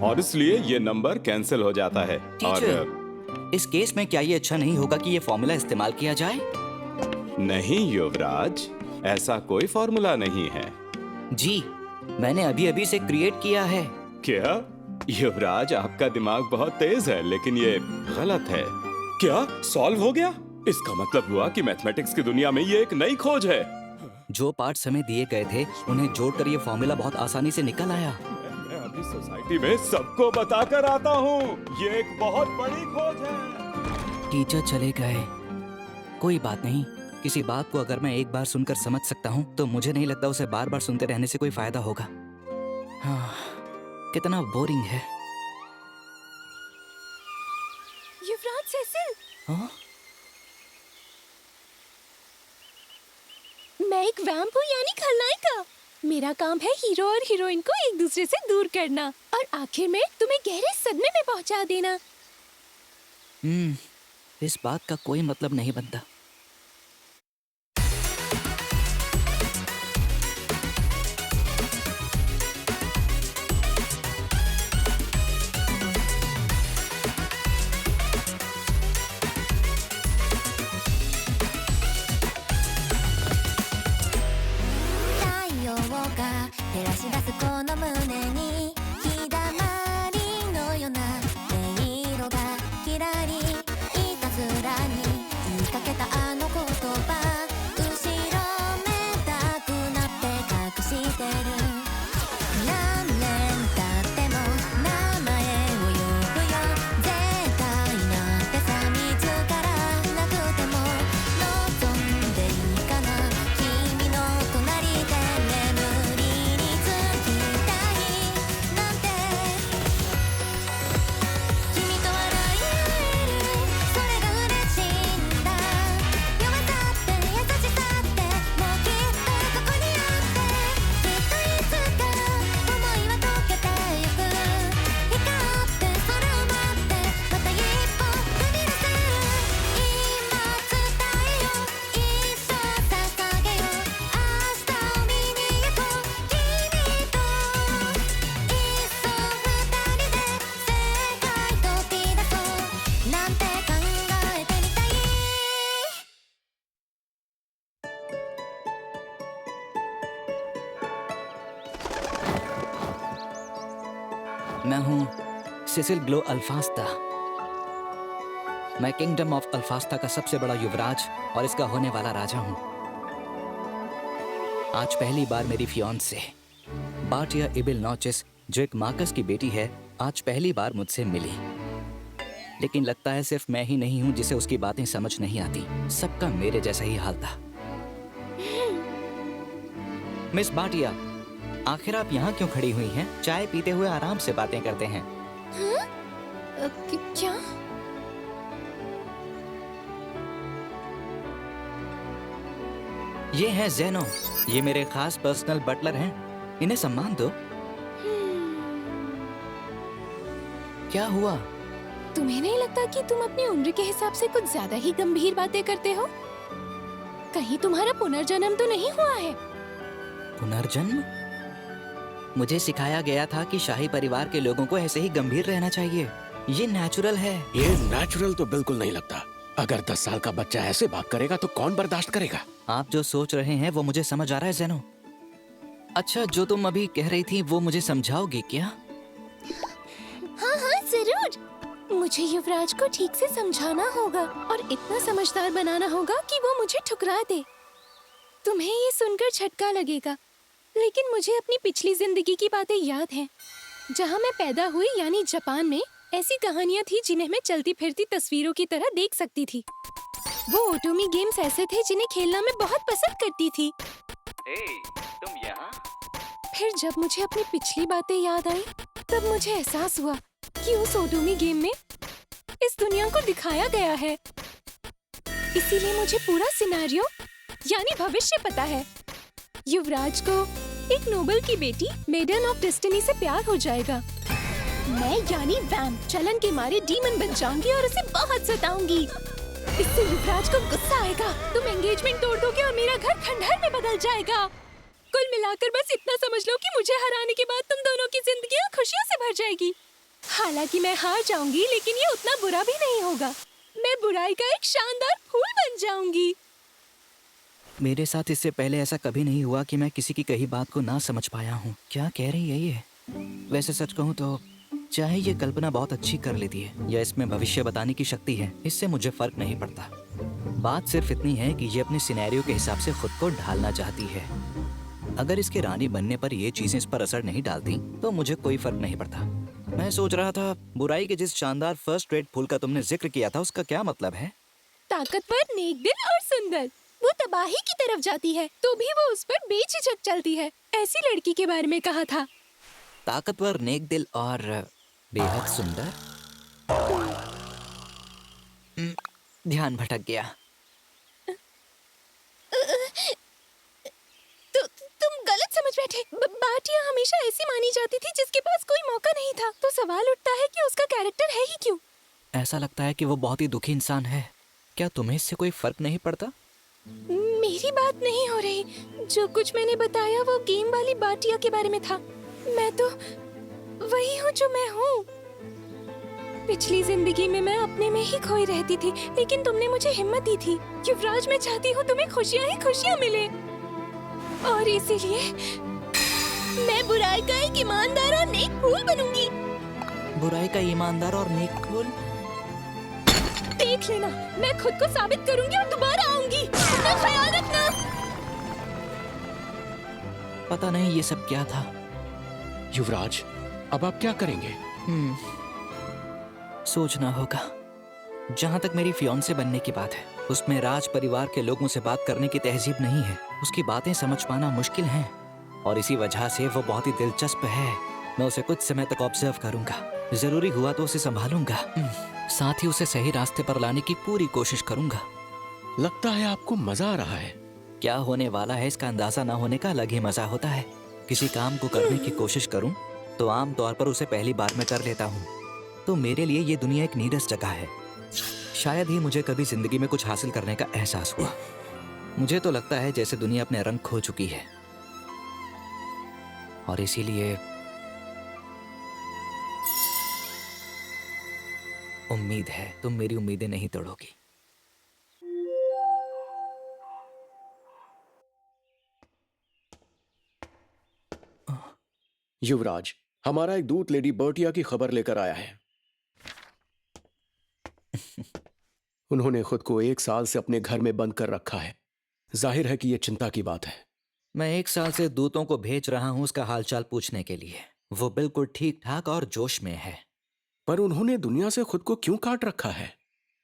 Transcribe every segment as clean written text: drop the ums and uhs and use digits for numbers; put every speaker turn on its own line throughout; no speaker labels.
और इसलिए ये नंबर कैंसिल हो जाता है। और
टीचर, इस केस में क्या ये अच्छा नहीं होगा कि ये फॉर्मूला इस्तेमाल किया जाए?
नहीं युवराज, ऐसा कोई फॉर्मूला नहीं है।
जी, मैंने अभी अभी इसे क्रिएट किया है।
क्या? युवराज, आपका दिमाग बहुत तेज है, लेकिन ये गलत है। क्या सॉल्व हो गया? इसका मतलब हुआ कि मैथमेटिक्स की दुनिया में ये एक नई खोज है।
जो पार्ट्स हमें दिए गए थे उन्हें जोड़कर ये फॉर्मूला बहुत आसानी से निकल आया।
मैं अभी सोसाइटी में सबको बताकर आता हूँ, ये एक बहुत बड़ी खोज है।
टीचर चले गए। कोई बात नहीं, किसी बात को अगर मैं एक बार सुनकर समझ सकता हूँ तो मुझे नहीं लगता उसे बार बार सुनते रहने से कोई फायदा होगा। हाँ, कितना बोरिंग है।
युवराज सेसिल,
हाँ?
मैं एक वैम्प हूँ यानी खलनायिका। मेरा काम है हीरो और हीरोइन को एक दूसरे से दूर करना और आखिर में तुम्हें गहरे सदमे में पहुंचा देना।
इस बात का कोई मतलब नहीं बनता। मैं हूँ सिसिल ग्लो अल्फास्ता। मैं किंगडम ऑफ अल्फास्ता का सबसे बड़ा युवराज और इसका होने वाला राजा हूँ। आज पहली बार मेरी फियांसे बाटिया इबिल नॉचिस, जो एक मार्कस की बेटी है, आज पहली बार मुझसे मिली। लेकिन लगता है सिर्फ मैं ही नहीं हूँ जिसे उसकी बातें समझ नहीं आती। सबका मेरे जैसा ही हाल था। मिस बाटिया, आखिर आप यहाँ क्यों खड़ी हुई हैं? चाय पीते हुए आराम से बातें करते हैं।
क्या?
ये हैं ज़ेनो, ये मेरे खास पर्सनल बटलर हैं। इन्हें सम्मान दो। क्या हुआ?
तुम्हें नहीं लगता कि तुम अपनी उम्र के हिसाब से कुछ ज्यादा ही गंभीर बातें करते हो? कहीं तुम्हारा पुनर्जन्म तो नहीं हुआ है?
पुनर्जन्म? मुझे सिखाया गया था कि शाही परिवार के लोगों को ऐसे ही गंभीर रहना चाहिए। ये नेचुरल है।
ये नेचुरल तो बिल्कुल नहीं लगता। अगर 10 साल का बच्चा ऐसे बात करेगा तो कौन बर्दाश्त करेगा?
आप जो सोच रहे हैं वो मुझे समझ आ रहा है ज़ेनो। अच्छा, जो तुम अभी कह रही थी वो मुझे समझाओगी क्या?
हाँ हाँ जरूर। मुझे युवराज को ठीक से समझाना होगा और इतना समझदार बनाना होगा कि वो मुझे ठुकरा दे। तुम्हें ये सुनकर झटका लगेगा, लेकिन मुझे अपनी पिछली जिंदगी की बातें याद हैं, जहाँ मैं पैदा हुई यानी जापान में। ऐसी कहानियाँ थी जिन्हें मैं चलती फिरती तस्वीरों की तरह देख सकती थी। वो ओटोमी गेम्स ऐसे थे जिन्हें खेलना मैं बहुत पसंद करती थी।
तुम यहाँ?
फिर जब मुझे अपनी पिछली बातें याद आई, तब मुझे एहसास हुआ कि उस ओटोमी गेम में इस दुनिया को दिखाया गया है। इसीलिए मुझे पूरा सिनेरियो यानी भविष्य पता है। युवराज को एक नोबल की बेटी मेडन ऑफ डेस्टिनी से प्यार हो जाएगा। मैं यानी वैम्प चलन के मारे डीमन बन जाऊंगी और उसे बहुत सताऊंगी। इससे युवराज को गुस्सा आएगा, तुम एंगेजमेंट तोड़ दोगे और मेरा घर खंडहर में बदल जाएगा। कुल मिलाकर बस इतना समझ लो कि मुझे हराने के बाद तुम दोनों की जिंदगी खुशियों से भर जाएगी। हालांकि मैं हार जाऊंगी, लेकिन ये उतना बुरा भी नहीं होगा। मैं बुराई का एक शानदार फूल बन जाऊंगी।
मेरे साथ इससे पहले ऐसा कभी नहीं हुआ कि मैं किसी की कही बात को ना समझ पाया हूँ। क्या कह रही है ये? वैसे सच कहूँ तो चाहे ये कल्पना बहुत अच्छी कर लेती है या इसमें भविष्य बताने की शक्ति है, इससे मुझे फर्क नहीं पड़ता। बात सिर्फ इतनी है कि ये अपने सिनेरियो के हिसाब से खुद को ढालना चाहती है। अगर इसके रानी बनने पर ये चीजें इस पर असर नहीं डालती तो मुझे कोई फर्क नहीं पड़ता। मैं सोच रहा था, बुराई के जिस शानदार फर्स्ट रेट फूल का तुमने जिक्र किया था उसका क्या मतलब है?
ताकतवर, नेकदिल और सुंदर। वो तबाही की तरफ जाती है तो भी वो उस पर बेझिझक चलती है। ऐसी लड़की के बारे में कहा था।
ताकतवर, नेकदिल और बेहद सुंदर। ध्यान भटक गया।
तुम गलत समझ बैठे। बाटिया हमेशा ऐसी मानी जाती थी जिसके पास कोई मौका नहीं था। तो सवाल उठता है कि उसका कैरेक्टर है ही क्यों?
ऐसा लगता है कि वो बहुत ही दुखी इंसान है। क्या तुम्हें इससे कोई फर्क नहीं पड़ता?
मेरी बात नहीं हो रही। जो कुछ मैंने बताया वो गेम वाली बाटिया के बारे में था। मैं तो वही हूँ जो मैं हूँ। पिछली जिंदगी में मैं अपने में ही खोई रहती थी, लेकिन तुमने मुझे हिम्मत दी थी। युवराज, मैं चाहती हूँ तुम्हें खुशियाँ ही खुशियाँ मिले, और इसीलिए मैं बुराई का एक ईमानदार और नेक फूल बनूंगी।
बुराई का ईमानदार और नेक फूल?
देख लेना, मैं खुद को साबित करूंगी और दोबारा आऊंगी। अपना ख्याल रखना।
पता नहीं ये सब क्या था।
युवराज, अब आप क्या करेंगे?
सोचना होगा। जहाँ तक मेरी फियांसे बनने की बात है, उसमें राज परिवार के लोगों से बात करने की तहजीब नहीं है। उसकी बातें समझ पाना मुश्किल है, और इसी वजह से वो बहुत ही दिलचस्प है। मैं उसे कुछ समय तक ऑब्जर्व करूंगा। जरूरी हुआ तो उसे संभालूंगा। साथ ही उसे सही रास्ते पर लाने की पूरी कोशिश करूंगा।
लगता है आपको मजा आ रहा है।
क्या होने वाला है इसका अंदाजा ना होने का अलग ही मजा होता है। किसी काम को करने की कोशिश करूं तो आम तौर पर उसे पहली बार में कर लेता हूं। तो मेरे लिए ये दुनिया एक नीरस जगह है। शायद ही मुझे कभी जिंदगी में कुछ हासिल करने का एहसास हुआ। मुझे तो लगता है जैसे दुनिया अपने रंग खो चुकी है, और इसीलिए उम्मीद है तुम मेरी उम्मीदें नहीं तोड़ोगी।
युवराज, हमारा एक दूत लेडी बर्टिया की खबर लेकर आया है। उन्होंने खुद को 1 साल से अपने घर में बंद कर रखा है। जाहिर है कि यह चिंता की बात है।
मैं 1 साल से दूतों को भेज रहा हूं उसका हालचाल पूछने के लिए। वो बिल्कुल ठीक ठाक और जोश में है।
पर उन्होंने दुनिया से खुद को क्यों काट रखा है?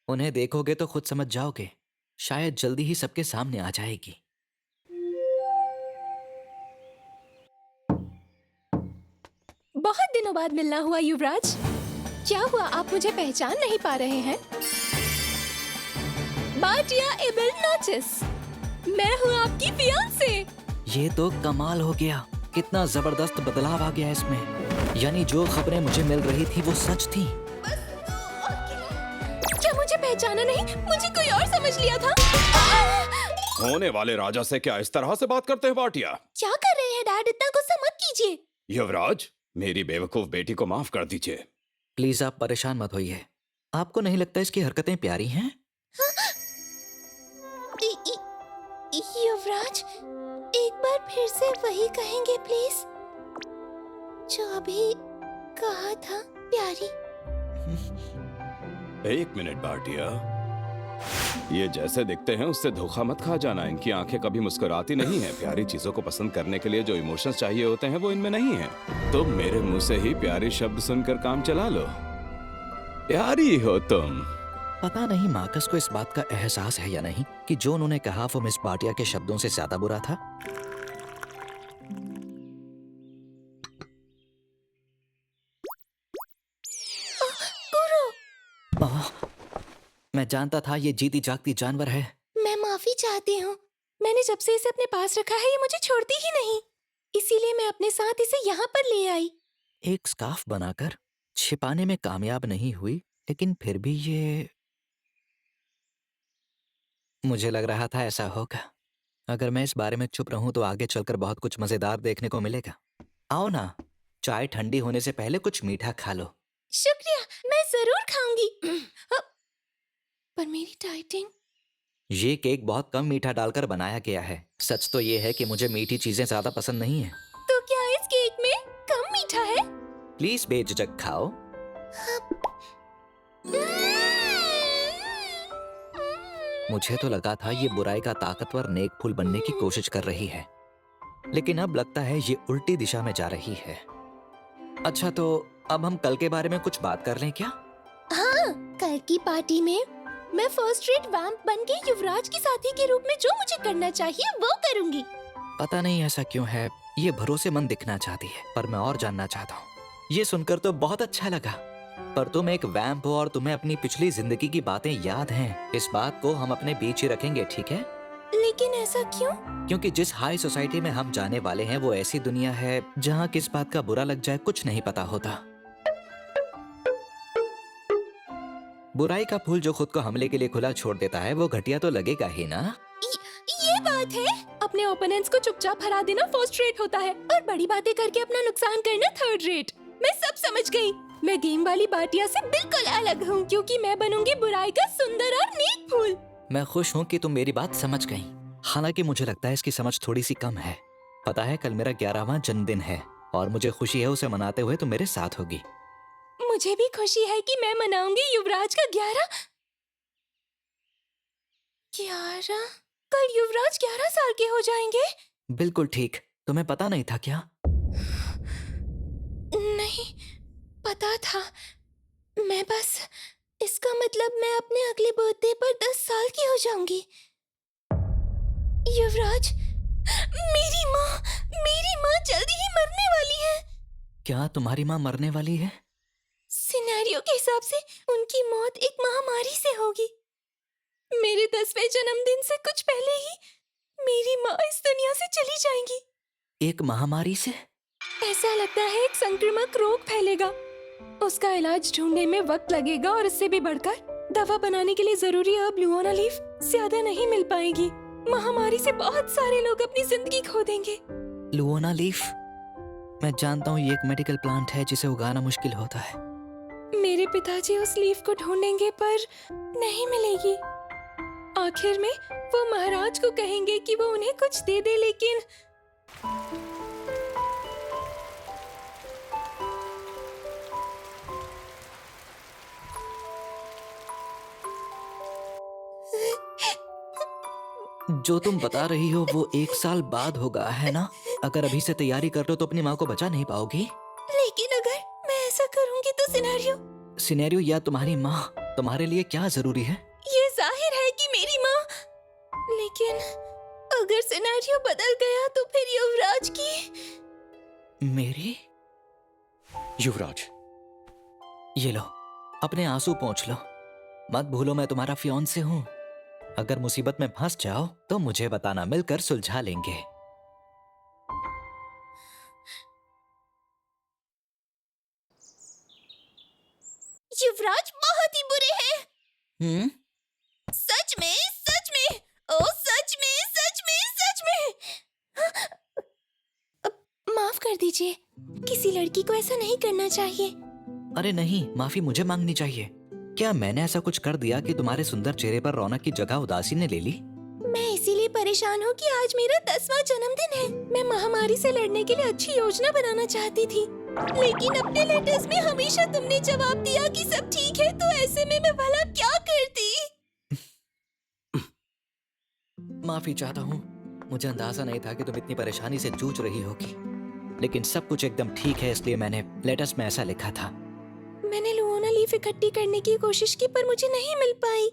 उन्हें देखोगे तो खुद समझ जाओगे। शायद जल्दी ही सबके सामने आ जाएगी।
बहुत दिनों बाद मिलना हुआ युवराज। क्या हुआ, आप मुझे पहचान नहीं पा रहे हैं? बाटिया एबेल नोटिस, मैं हूँ आपकी फियांसे।
ये तो कमाल हो गया। कितना जबरदस्त बदलाव आ गया इसमें। यानी जो खबरें मुझे मिल रही थी वो सच थी।
क्या मुझे पहचाना नहीं? मुझे कोई और समझ लिया था।
होने वाले राजा से क्या इस तरह से बात करते हैं बाटिया?
क्या कर रहे हैं डैड? इतना गुस्सा मत कीजिए।
युवराज, मेरी बेवकूफ बेटी को माफ कर दीजिए।
प्लीज आप परेशान मत होइए। आपको नहीं लगता इसकी हरकतें प्यारी हैं?
युवराज, एक बार फिर से वही कहेंगे प्लीज, जो अभी कहा था, प्यारी।
1 मिनट बाटिया, ये जैसे दिखते हैं उससे धोखा मत खा जाना। इनकी आंखें कभी मुस्कुराती नहीं हैं। प्यारी चीजों को पसंद करने के लिए जो इमोशंस चाहिए होते हैं वो इनमें नहीं है। तुम मेरे मुंह से ही प्यारी शब्द सुनकर काम चला लो। प्यारी हो तुम।
पता नहीं मार्कस को इस बात का एहसास है या नहीं कि जो उन्होंने कहा वो मिस बाटिया के शब्दों से ज्यादा बुरा था। मैं जानता था ये जीती जागती जानवर है।
मैं माफी चाहती हूँ। मैंने जब से इसे अपने पास रखा है ये मुझे छोड़ती ही नहीं, इसीलिए मैं अपने साथ इसे यहाँ पर ले आई।
एक स्कार्फ बनाकर छिपाने में कामयाब नहीं हुई, लेकिन फिर भी ये मुझे लग रहा था ऐसा होगा। अगर मैं इस बारे में चुप रहूं तो आगे चलकर बहुत कुछ मजेदार देखने को मिलेगा। आओ ना, चाय ठंडी होने से पहले कुछ मीठा खा लो।
शुक्रिया, मैं जरूर खाऊंगी। पर मेरी डाइटिंग।
ये केक बहुत कम मीठा डालकर बनाया गया है। सच तो ये है कि मुझे मीठी चीजें ज्यादा पसंद नहीं है।
तो क्या इस केक में कम मीठा है?
प्लीज बेझिझक खाओ। मुझे तो लगा था ये बुराई का ताकतवर नेक फूल बनने की कोशिश कर रही है, लेकिन अब लगता है ये उल्टी दिशा में जा रही है। अच्छा, तो अब हम कल के बारे में कुछ बात कर लें क्या?
हाँ, कल की पार्टी में मैं फर्स्ट रेट वैम्प बन के युवराज के साथी के रूप में जो मुझे करना चाहिए वो करूंगी।
पता नहीं ऐसा क्यों है, ये भरोसेमंद दिखना चाहती है, पर मैं और जानना चाहता हूँ। ये सुनकर तो बहुत अच्छा लगा, पर तुम एक वैम्प हो और तुम्हें अपनी पिछली जिंदगी की बातें याद हैं। इस बात को हम अपने बीच ही रखेंगे, ठीक है?
लेकिन ऐसा क्यों?
क्योंकि जिस हाई सोसाइटी में हम जाने वाले हैं वो ऐसी दुनिया है जहाँ किस बात का बुरा लग जाए कुछ नहीं पता होता। बुराई का फूल जो खुद को हमले के लिए खुला छोड़ देता है वो घटिया तो लगेगा ही ना।
ये बात है, अपने ओपोनेंट्स को चुपचाप हरा देना फर्स्ट रेट होता है और बड़ी बातें करके अपना नुकसान करना थर्ड रेट। मैं सब समझ गई। मैं गेम वाली बाटिया से बिल्कुल अलग हूँ, क्योंकि मैं बनूंगी बुराई का सुंदर और नेक फूल।
मैं खुश हूँ कि तुम मेरी बात समझ गई, हालांकि मुझे लगता है इसकी समझ थोड़ी सी कम है। पता है, कल मेरा 11वां जन्मदिन है और मुझे खुशी है उसे मनाते हुए तुम मेरे साथ होगी।
मुझे भी खुशी है कि मैं मनाऊंगी युवराज का 11। कल युवराज 11 साल के हो जाएंगे।
बिल्कुल ठीक। तुम्हें पता नहीं था क्या?
नहीं पता था। मैं बस, इसका मतलब मैं अपने अगले बर्थडे पर 10 साल की हो जाऊंगी। युवराज, मेरी माँ जल्दी ही मरने वाली है।
क्या तुम्हारी माँ मरने वाली है?
सिनेरियो के हिसाब से उनकी मौत एक महामारी से होगी। मेरे 10वें जन्मदिन से कुछ पहले ही मेरी माँ इस दुनिया से चली जाएंगी।
एक महामारी से?
ऐसा लगता है एक संक्रामक रोग फैलेगा। उसका इलाज ढूंढने में वक्त लगेगा और इससे भी बढ़कर दवा बनाने के लिए जरूरी अब लुओना लीफ ज्यादा नहीं मिल पाएगी। महामारी से बहुत सारे लोग अपनी जिंदगी खो देंगे।
लुओना लीफ? मैं जानता हूँ ये एक मेडिकल प्लांट है जिसे उगाना मुश्किल होता है।
मेरे पिताजी उस लीफ को ढूंढेंगे पर नहीं मिलेगी। आखिर में वो महाराज को कहेंगे कि वो उन्हें कुछ दे दे, लेकिन
जो तुम बता रही हो वो 1 साल बाद होगा, है ना? अगर अभी से तैयारी कर लो तो अपनी माँ को बचा नहीं पाओगी।
लेकिन अगर मैं ऐसा करूंगी तो
सिनेरियो या तुम्हारी माँ, तुम्हारे लिए क्या जरूरी है?
ये जाहिर है कि मेरी माँ। लेकिन अगर सिनेरियो बदल गया तो फिर युवराज की।
मेरी?
युवराज,
ये लो, अपने आंसू पोंछ लो। मत भूलो मैं तुम्हारा फियांसे हूँ। अगर मुसीबत में फंस जाओ तो मुझे बताना, मिलकर सुलझा लेंगे।
युवराज बहुत ही बुरे हैं। सच में, ओ सच में। माफ कर दीजिए, किसी लड़की को ऐसा नहीं करना चाहिए।
अरे नहीं, माफी मुझे मांगनी चाहिए। क्या मैंने ऐसा कुछ कर दिया कि तुम्हारे सुंदर चेहरे पर रौनक की जगह उदासी ने ले ली?
मैं इसीलिए परेशान हूँ कि आज मेरा 10वां जन्मदिन है। मैं महामारी से लड़ने के लिए अच्छी योजना बनाना चाहती थी, लेकिन अपने लेटर्स में हमेशा तुमने जवाब दिया कि सब ठीक है, तो ऐसे में मैं भला क्या करती?
माफी चाहता हूँ। मुझे अंदाजा नहीं था कि तुम इतनी परेशानी से जूझ रही होगी, लेकिन सब कुछ एकदम ठीक है, इसलिए मैंने लेटर्स में ऐसा लिखा था।
मैंने लुओना लीफ इकट्ठी करने की कोशिश की पर मुझे नहीं मिल पाई,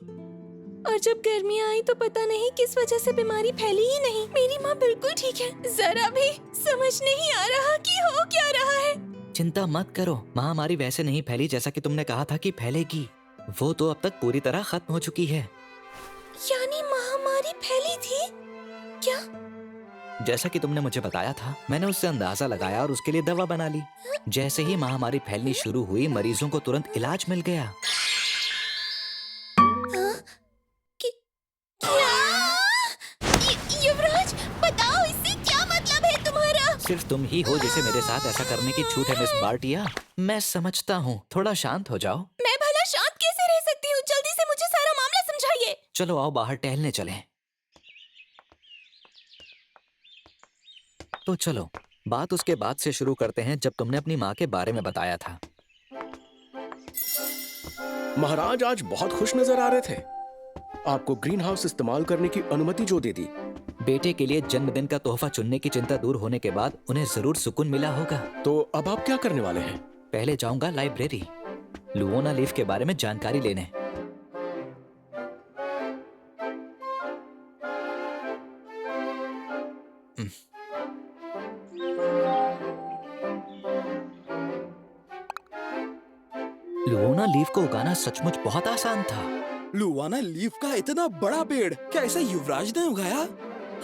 और जब गर्मियाँ आई तो पता नहीं किस वजह से बीमारी फैली ही नहीं। मेरी माँ बिल्कुल ठीक है। जरा भी समझ नहीं आ रहा कि हो क्या रहा है।
चिंता मत करो, महामारी वैसे नहीं फैली जैसा कि तुमने कहा था कि फैलेगी। वो तो अब तक पूरी तरह खत्म हो चुकी है।
यानी महामारी फैली थी क्या?
जैसा कि तुमने मुझे बताया था, मैंने उससे अंदाजा लगाया और उसके लिए दवा बना ली। जैसे ही महामारी फैलनी शुरू हुई, मरीजों को तुरंत इलाज मिल गया।
युवराज, बताओ इससे क्या मतलब है तुम्हारा?
सिर्फ सिर्फ तुम ही हो जिसे मेरे साथ ऐसा करने की छूट है मिस बार्टिया। मैं समझता हूँ, थोड़ा शांत हो जाओ।
मैं भला शांत कैसे रह सकती हूँ? जल्दी से मुझे सारा मामला समझाइए।
चलो आओ बाहर टहलने चलें। तो चलो बात उसके बाद से शुरू करते हैं जब तुमने अपनी माँ के बारे में बताया था।
महाराज आज बहुत खुश नजर आ रहे थे। आपको ग्रीन हाउस इस्तेमाल करने की अनुमति जो दे दी।
बेटे के लिए जन्मदिन का तोहफा चुनने की चिंता दूर होने के बाद उन्हें जरूर सुकून मिला होगा।
तो अब आप क्या करने वाले हैं?
पहले जाऊंगा लाइब्रेरी, लुओना लीफ के बारे में जानकारी लेने। लुओना लीफ को उगाना सचमुच बहुत आसान था।
लुआना लीफ का इतना बड़ा पेड़ क्या इसे युवराज ने उगाया?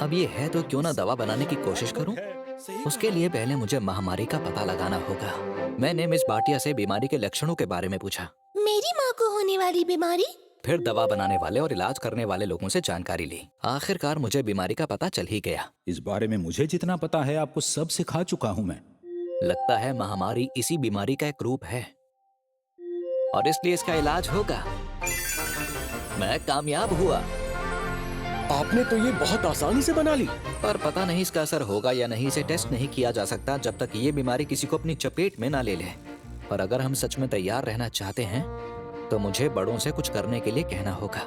अब ये है तो क्यों ना दवा बनाने की कोशिश करूं?
सही
उसके लिए पहले मुझे महामारी का पता लगाना होगा। मैंने मिस बाटिया से बीमारी के लक्षणों के बारे में पूछा,
मेरी माँ को होने वाली बीमारी?
फिर दवा बनाने वाले और इलाज करने वाले लोगों से जानकारी ली। आखिरकार मुझे बीमारी का पता चल ही गया।
इस बारे में मुझे जितना पता है आपको सब सिखा चुका हूँ मैं।
लगता है महामारी इसी बीमारी का एक रूप है और इसलिए इसका इलाज होगा। मैं कामयाब हुआ।
आपने तो ये बहुत आसानी से बना ली।
पर पता नहीं इसका असर होगा या नहीं। इसे टेस्ट नहीं किया जा सकता जब तक ये बीमारी किसी को अपनी चपेट में ना ले ले। पर अगर हम सच में तैयार रहना चाहते हैं तो मुझे बड़ों से कुछ करने के लिए कहना होगा।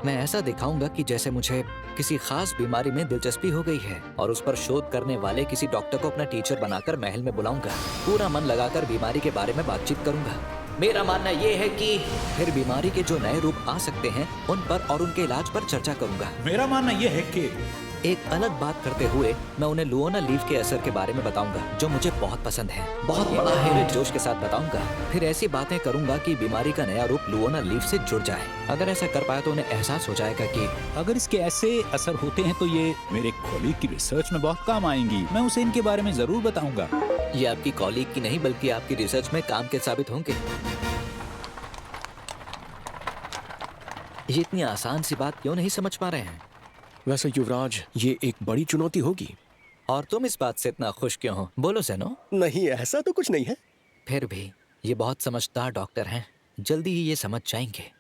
मैं ऐसा दिखाऊंगा कि जैसे मुझे किसी खास बीमारी में दिलचस्पी हो गई है और उस पर शोध करने वाले किसी डॉक्टर को अपना टीचर बनाकर महल में बुलाऊंगा। पूरा मन लगाकर बीमारी के बारे में बातचीत करूंगा। मेरा मानना ये है कि फिर बीमारी के जो नए रूप आ सकते हैं उन पर और उनके इलाज पर चर्चा करूंगा।
मेरा मानना यह है कि
एक अलग बात करते हुए मैं उन्हें लुओना लीफ के असर के बारे में बताऊंगा जो मुझे बहुत पसंद है। बहुत बड़ा है, जोश के साथ बताऊंगा। फिर ऐसी बातें करूंगा कि बीमारी का नया रूप लुओना लीफ से जुड़ जाए। अगर ऐसा कर पाया तो उन्हें एहसास हो जाएगा कि
अगर इसके ऐसे असर होते हैं तो ये मेरे कॉलीग की रिसर्च में बहुत काम आएंगी। मैं उसे इनके बारे में जरूर बताऊंगा।
ये आपकी कॉलीग की नहीं बल्कि आपकी रिसर्च में काम के साबित होंगे। ये इतनी आसान सी बात क्यों नहीं समझ पा रहे हैं?
वैसे युवराज, ये एक बड़ी चुनौती होगी।
और तुम इस बात से इतना खुश क्यों हो? बोलो ज़ेनो।
नहीं, ऐसा तो कुछ नहीं है।
फिर भी ये बहुत समझदार डॉक्टर हैं, जल्दी ही ये समझ जाएंगे।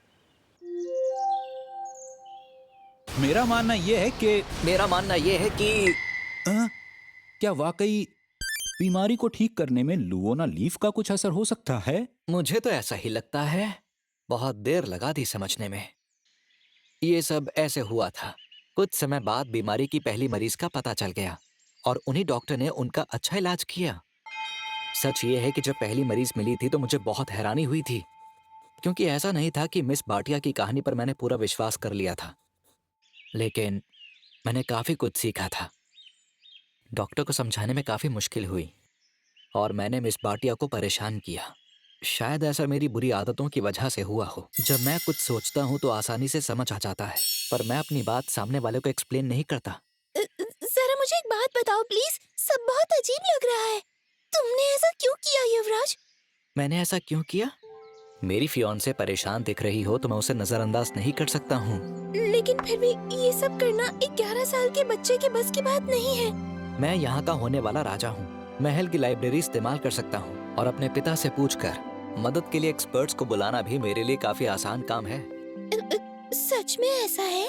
मेरा मानना यह है कि क्या वाकई बीमारी को ठीक करने में लुओना लीफ का कुछ असर हो सकता है?
मुझे तो ऐसा ही लगता है। बहुत देर लगा दी समझने में। ये सब ऐसे हुआ था। कुछ समय बाद बीमारी की पहली मरीज का पता चल गया और उन्हीं डॉक्टर ने उनका अच्छा इलाज किया। सच ये है कि जब पहली मरीज मिली थी तो मुझे बहुत हैरानी हुई थी, क्योंकि ऐसा नहीं था कि मिस बाटिया की कहानी पर मैंने पूरा विश्वास कर लिया था, लेकिन मैंने काफी कुछ सीखा था। डॉक्टर को समझाने में काफी मुश्किल हुई और मैंने मिस बाटिया को परेशान किया। शायद ऐसा मेरी बुरी आदतों की वजह से हुआ हो। जब मैं कुछ सोचता हूँ तो आसानी से समझ आ जाता है, पर मैं अपनी बात सामने वाले को एक्सप्लेन नहीं करता।
जरा मुझे एक बात बताओ प्लीज। सब बहुत अजीब लग रहा है। तुमने ऐसा क्यों किया युवराज?
मैंने ऐसा क्यों किया? मेरी फियांसे परेशान दिख रही हो तो मैं उसे नजरअंदाज नहीं कर सकता हूँ।
लेकिन फिर भी ये सब करना एक 11 साल के बच्चे के बस की बात नहीं है।
मैं यहाँ का होने वाला राजा हूँ। महल की लाइब्रेरी इस्तेमाल कर सकता हूँ और अपने पिता से पूछकर मदद के लिए एक्सपर्ट्स को बुलाना भी मेरे लिए काफी आसान काम है।
सच में ऐसा है?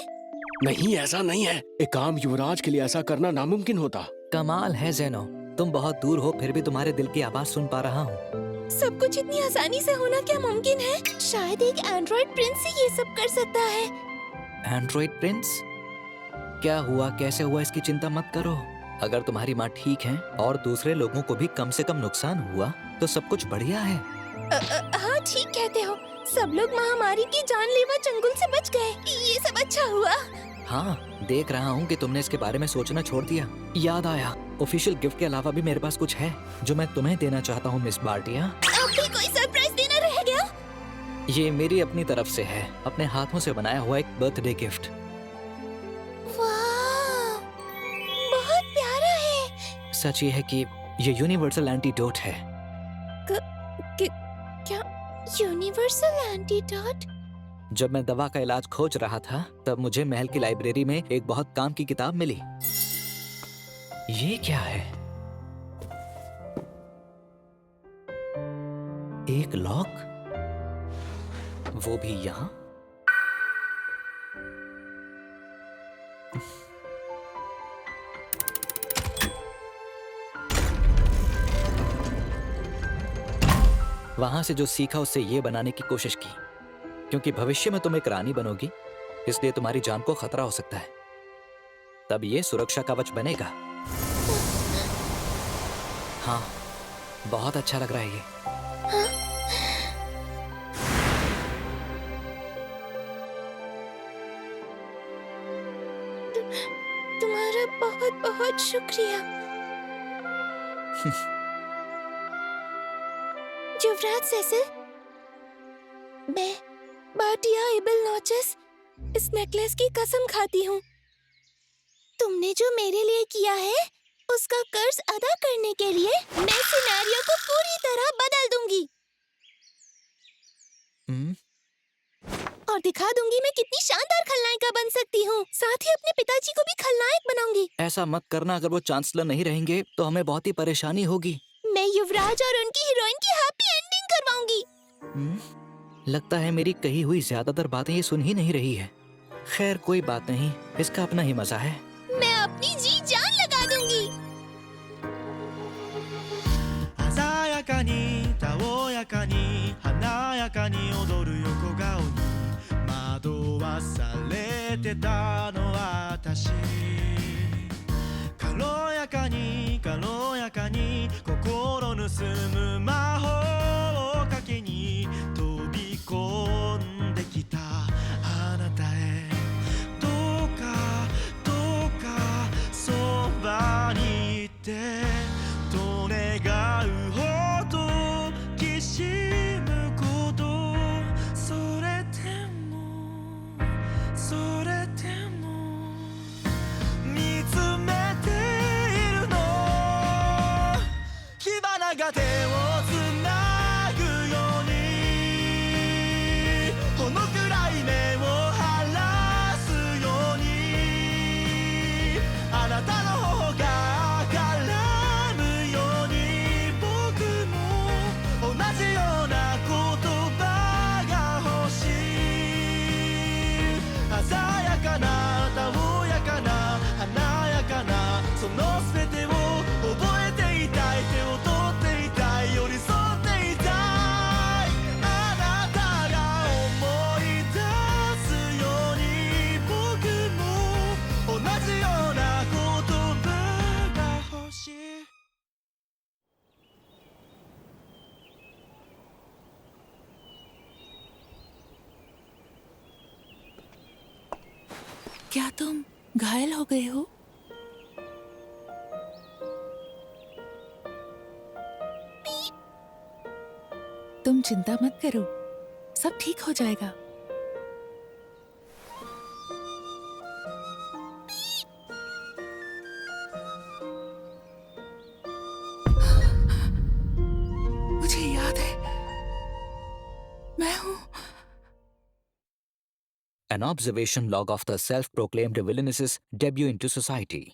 नहीं, ऐसा नहीं है। एक काम युवराज के लिए ऐसा करना नामुमकिन होता।
कमाल है ज़ेनो, तुम बहुत दूर हो फिर भी तुम्हारे दिल की आवाज सुन पा रहा हूँ।
सब कुछ इतनी आसानी से होना क्या मुमकिन है? शायद एक एंड्रॉइड प्रिंस ही ये सब कर सकता है।
Android Prince? क्या हुआ, कैसे हुआ, इसकी चिंता मत करो। अगर तुम्हारी माँ ठीक है और दूसरे लोगों को भी कम से कम नुकसान हुआ तो सब कुछ बढ़िया है।
हाँ ठीक कहते हो। सब लोग महामारी की जानलेवा चंगुल से बच गए। ये सब अच्छा हुआ।
हाँ, देख रहा हूँ कि तुमने इसके बारे में सोचना छोड़ दिया। याद आया, ऑफिशियल गिफ्ट के अलावा भी मेरे पास कुछ है जो मैं तुम्हें देना चाहता हूँ मिस बार्टिया।
अब भी कोई सरप्राइज देना रह गया?
ये मेरी अपनी तरफ से है, अपने हाथों से बनाया हुआ एक बर्थडे गिफ्ट।
वाह, बहुत प्यारा है।
सच ये है कि ये यूनिवर्सल एंटीडोट है।
क्या यूनिवर्सल एंटीडोट?
जब मैं दवा का इलाज खोज रहा था तब मुझे महल की लाइब्रेरी में एक बहुत काम की किताब मिली। ये क्या है? एक लॉक, वो भी यहाँ। वहां से जो सीखा उससे ये बनाने की कोशिश की, क्योंकि भविष्य में तुम एक रानी बनोगी, इसलिए तुम्हारी जान को खतरा हो सकता है। तब ये सुरक्षा कवच बनेगा। हाँ, बहुत अच्छा लग रहा है ये।
तुम्हारा बहुत बहुत शुक्रिया। युवराज सेसिल, मैं बाटिया इबिल नॉचेस इस नेकलेस की कसम खाती हूँ। तुमने जो मेरे लिए किया है, उसका कर्ज अदा करने के लिए मैं सिनेरियो को पूरी तरह बदल दूंगी और दिखा दूंगी मैं कितनी शानदार खलनायिका बन सकती हूँ। साथ ही अपने पिताजी को भी खलनायक बनाऊंगी।
ऐसा मत करना, अगर वो चांसलर नहीं रहेंगे तो हमें बहुत ही परेशानी होगी।
मैं युवराज और उनकी हीरोइन की हैप्पी एंडिंग करवाऊंगी।
लगता है मेरी कही हुई ज्यादातर बातें ये सुन ही नहीं रही है। खैर कोई बात नहीं, इसका अपना ही मजा है।
मैं अपनी जी जान लगा दूंगी।
鮮やかにたおやかに華やかに踊る横顔に惑わされてたの私。軽やかに軽やかに心盗む魔法をかけに飛び込んできたあなたへ。どうかどうかそばにいてと願うほどきしむこと。それでもそれでも見つめているの。火花が手をつなぐようにほの暗い目を晴らすようにあなたの頬が絡むように僕も同じような言葉が欲しい。鮮やかなたおやかな華やかなその全てを覚えていたい。手を取っていたい。寄り添っていたい。あなたが思い出すように僕も同じような言葉が欲しい。
क्या तुम घायल हो गए हो? तुम चिंता मत करो, सब ठीक हो जाएगा। मुझे याद है, मैं हूँ।
An observation log of the self-proclaimed villainess's debut into society.